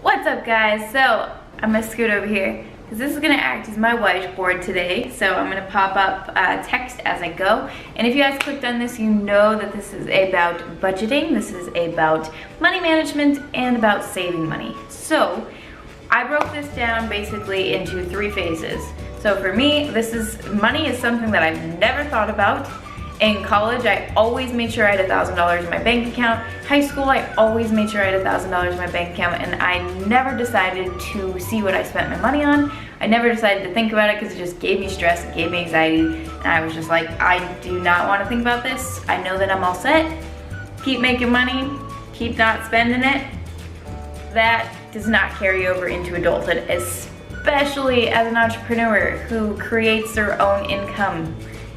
What's up, guys? So I'm gonna scoot over here because this is gonna act as my whiteboard today. So I'm gonna pop up text as I go. And if you guys clicked on this, you know that this is about budgeting, this is about money management, and about saving money. So I broke this down basically into 3 phases. So for me, money is something that I've never thought about. In college, I always made sure I had $1,000 in my bank account. High school, I always made sure I had $1,000 in my bank account, and I never decided to see what I spent my money on. I never decided to think about it because it just gave me stress, it gave me anxiety, and I was just like, I do not want to think about this. I know that I'm all set. Keep making money, keep not spending it. That does not carry over into adulthood, especially as an entrepreneur who creates their own income.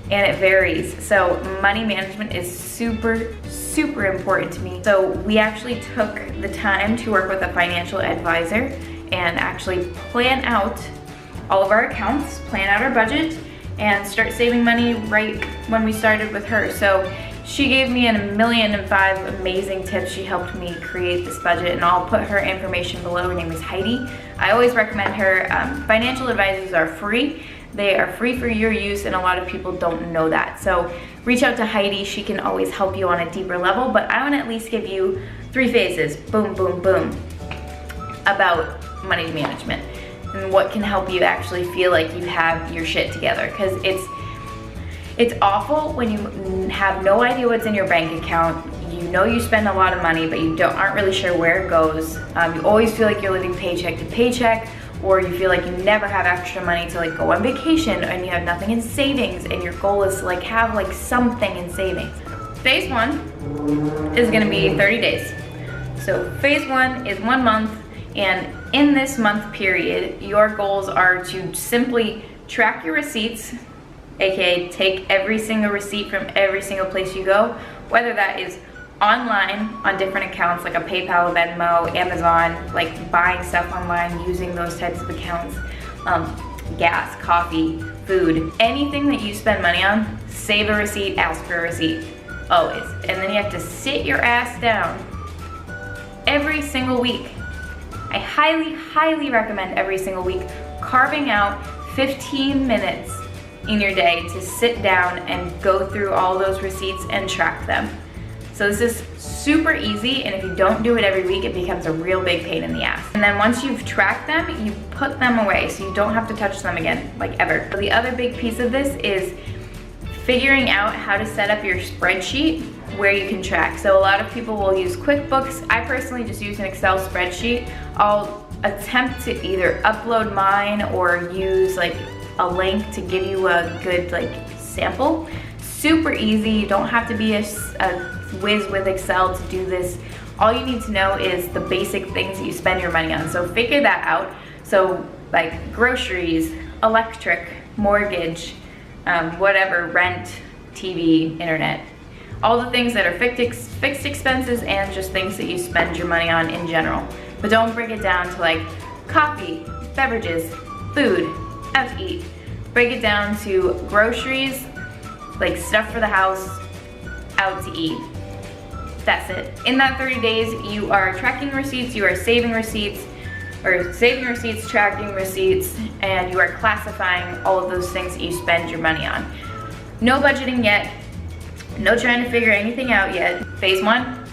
And it varies. So money management is super, super important to me. So we actually took the time to work with a financial advisor and actually plan out all of our accounts, plan out our budget, and start saving money right when we started with her. So she gave me 1,000,005 amazing tips. She helped me create this budget, and I'll put her information below. Her name is Heidi. I always recommend her. Financial advisors are free. They are free for your use, and a lot of people don't know that. So reach out to Heidi. She can always help you on a deeper level, but I want to at least give you 3 phases, boom, boom, boom, about money management and what can help you actually feel like you have your shit together. Because it's awful when you have no idea what's in your bank account. You know you spend a lot of money, but you aren't really sure where it goes. You always feel like you're living paycheck to paycheck, or you feel like you never have extra money to like go on vacation, and you have nothing in savings, and your goal is to like have like something in savings. Phase 1 is gonna be 30 days. So phase 1 is 1 month, and in this month period, your goals are to simply track your receipts, aka take every single receipt from every single place you go, whether that is online on different accounts like a PayPal, Venmo, Amazon, like buying stuff online using those types of accounts, gas, coffee, food, anything that you spend money on, save a receipt, ask for a receipt, always. And then you have to sit your ass down every single week. I highly, highly recommend every single week carving out 15 minutes in your day to sit down and go through all those receipts and track them. So this is super easy, and if you don't do it every week, it becomes a real big pain in the ass. And then once you've tracked them, you put them away so you don't have to touch them again, like ever. The other big piece of this is figuring out how to set up your spreadsheet where you can track. So a lot of people will use QuickBooks. I personally just use an Excel spreadsheet. I'll attempt to either upload mine or use like a link to give you a good like sample. Super easy, you don't have to be a whiz with Excel to do this. All you need to know is the basic things that you spend your money on. So figure that out. So like groceries, electric, mortgage, whatever, rent, TV, internet. All the things that are fixed expenses and just things that you spend your money on in general. But don't break it down to like coffee, beverages, food, out to eat. Break it down to groceries, like stuff for the house, out to eat. That's it. In that 30 days, you are tracking receipts, you are saving receipts, tracking receipts, and you are classifying all of those things that you spend your money on. No budgeting yet, no trying to figure anything out yet. Phase 1,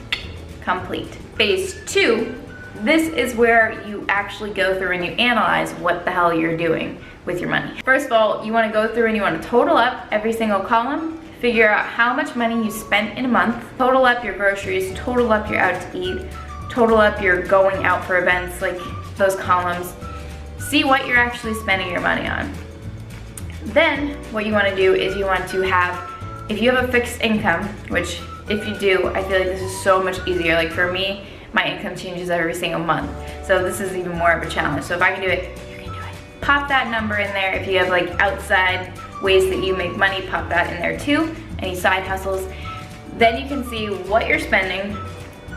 complete. Phase 2, this is where you actually go through and you analyze what the hell you're doing with your money. First of all, you want to go through and you want to total up every single column, figure out how much money you spent in a month, total up your groceries, total up your out to eat, total up your going out for events, like those columns. See what you're actually spending your money on. Then what you want to do is you want to have, if you have a fixed income, which if you do, I feel like this is so much easier. Like for me, my income changes every single month. So this is even more of a challenge. So if I can do it, you can do it. Pop that number in there. If you have like outside ways that you make money, pop that in there too. Any side hustles. Then you can see what you're spending,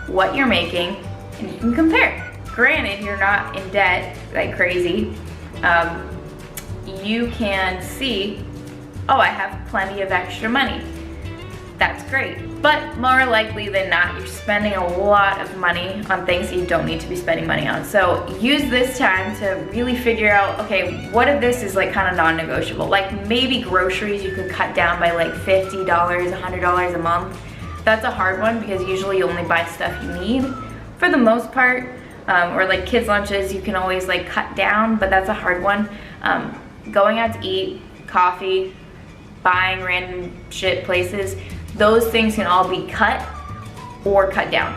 what you're making, and you can compare. Granted, you're not in debt like crazy. You can see, oh, I have plenty of extra money. that's great. But more likely than not, you're spending a lot of money on things that you don't need to be spending money on. So use this time to really figure out, okay, what of this is like kind of non-negotiable? Like maybe groceries you could cut down by like $50, $100 a month. That's a hard one because usually you only buy stuff you need for the most part. Or like kids lunches you can always like cut down, but that's a hard one. Going out to eat, coffee, buying random shit places, those things can all be cut or cut down.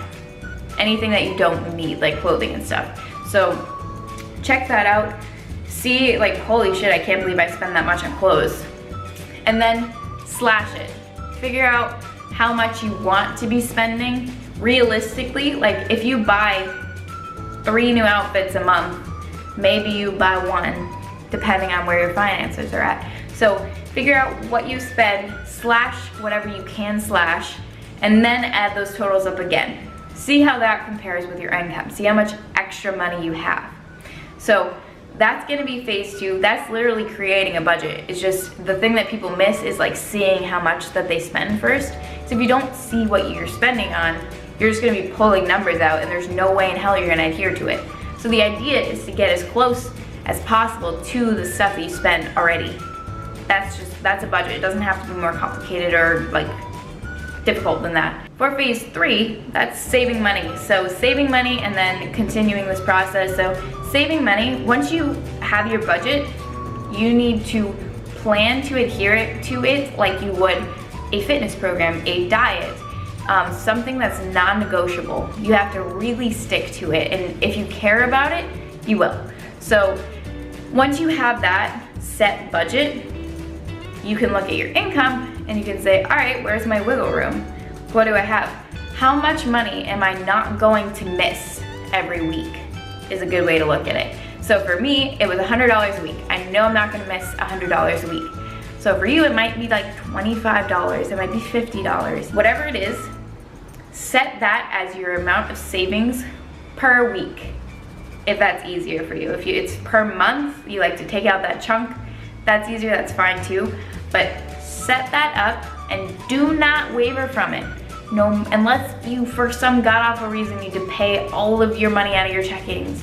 Anything that you don't need, like clothing and stuff. So check that out. See, like, holy shit, I can't believe I spend that much on clothes. And then slash it. Figure out how much you want to be spending realistically. Like if you buy 3 new outfits a month, maybe you buy 1 depending on where your finances are at. So figure out what you spend, slash whatever you can slash, and then add those totals up again. See how that compares with your income. See how much extra money you have. So that's gonna be phase 2. That's literally creating a budget. It's just the thing that people miss is like seeing how much that they spend first. So if you don't see what you're spending on, you're just gonna be pulling numbers out and there's no way in hell you're gonna adhere to it. So the idea is to get as close as possible to the stuff that you spend already. That's a budget. It doesn't have to be more complicated or like difficult than that. For phase 3, that's saving money. So saving money and then continuing this process. So saving money, once you have your budget, you need to plan to adhere to it like you would a fitness program, a diet, something that's non-negotiable. You have to really stick to it, and if you care about it, you will. So once you have that set budget, you can look at your income and you can say, all right, where's my wiggle room? What do I have? How much money am I not going to miss every week is a good way to look at it. So for me, it was $100 a week. I know I'm not gonna miss $100 a week. So for you, it might be like $25, it might be $50. Whatever it is, set that as your amount of savings per week, if that's easier for you. If it's per month, you like to take out that chunk, that's easier, that's fine too. But set that up and do not waver from it. No, unless you for some god-awful reason need to pay all of your money out of your checkings.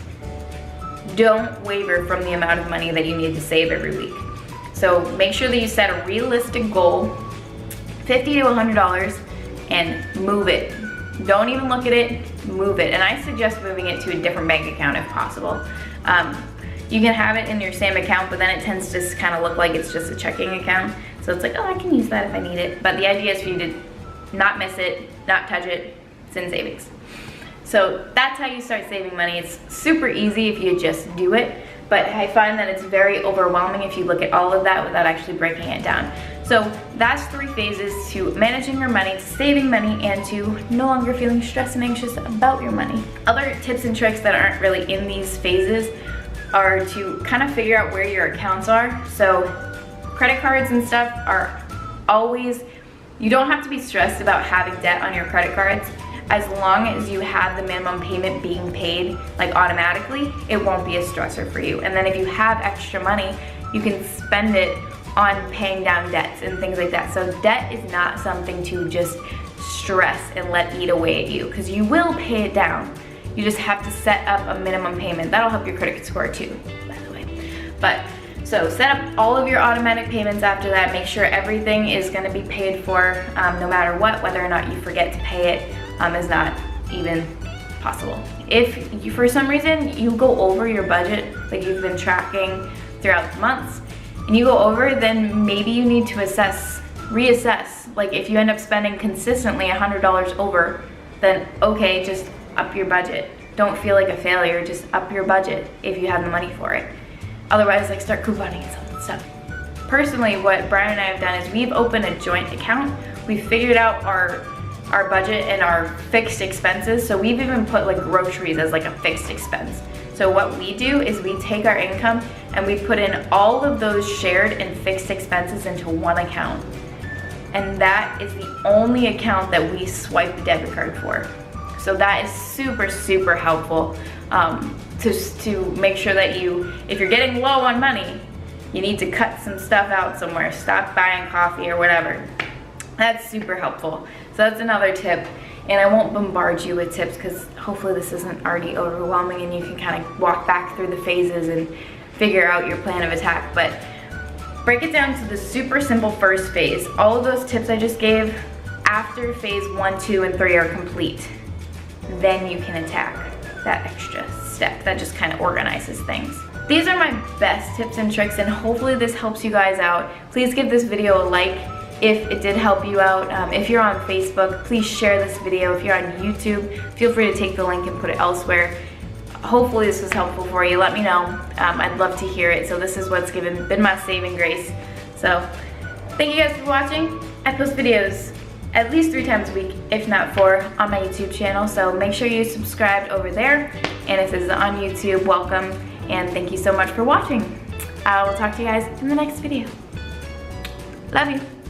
Don't waver from the amount of money that you need to save every week. So make sure that you set a realistic goal, $50 to $100, and move it. Don't even look at it, move it. And I suggest moving it to a different bank account if possible. You can have it in your same account, but then it tends to kind of look like it's just a checking account. So it's like, oh, I can use that if I need it. But the idea is for you to not miss it, not touch it, it's in savings. So that's how you start saving money. It's super easy if you just do it, but I find that it's very overwhelming if you look at all of that without actually breaking it down. So that's 3 phases to managing your money, to saving money, and to no longer feeling stressed and anxious about your money. Other tips and tricks that aren't really in these phases are to kind of figure out where your accounts are. So credit cards and stuff are always, you don't have to be stressed about having debt on your credit cards. As long as you have the minimum payment being paid like automatically, it won't be a stressor for you. And then if you have extra money, you can spend it on paying down debts and things like that. So debt is not something to just stress and let eat away at you, because you will pay it down. You just have to set up a minimum payment. That'll help your credit score too, by the way. But so set up all of your automatic payments after that. Make sure everything is gonna be paid for no matter what. Whether or not you forget to pay it is not even possible. If you, for some reason, you go over your budget, like you've been tracking throughout the months, and you go over, then maybe you need to reassess. Like if you end up spending consistently $100 over, then okay, just up your budget. Don't feel like a failure, just up your budget if you have the money for it. Otherwise, like start couponing and stuff. Personally, what Brian and I have done is we've opened a joint account. We've figured out our budget and our fixed expenses. So we've even put like groceries as like a fixed expense. So what we do is we take our income and we put in all of those shared and fixed expenses into one account. And that is the only account that we swipe the debit card for. So that is super, super helpful to make sure that if you're getting low on money, you need to cut some stuff out somewhere. Stop buying coffee or whatever. That's super helpful. So that's another tip. And I won't bombard you with tips because hopefully this isn't already overwhelming and you can kind of walk back through the phases and figure out your plan of attack. But break it down to the super simple first phase. All of those tips I just gave, after phase 1, 2, and 3 are complete, then you can attack that extra step that just kind of organizes things. These are my best tips and tricks, and hopefully this helps you guys out. Please give this video a like if it did help you out. If you're on Facebook, please share this video. If you're on YouTube, feel free to take the link and put it elsewhere. Hopefully this was helpful for you. Let me know. I'd love to hear it. So this is what's been my saving grace. So thank you guys for watching. I post videos at least 3 times a week, if not 4, on my YouTube channel. So make sure you subscribe over there. And if this is on YouTube, welcome. And thank you so much for watching. I will talk to you guys in the next video. Love you.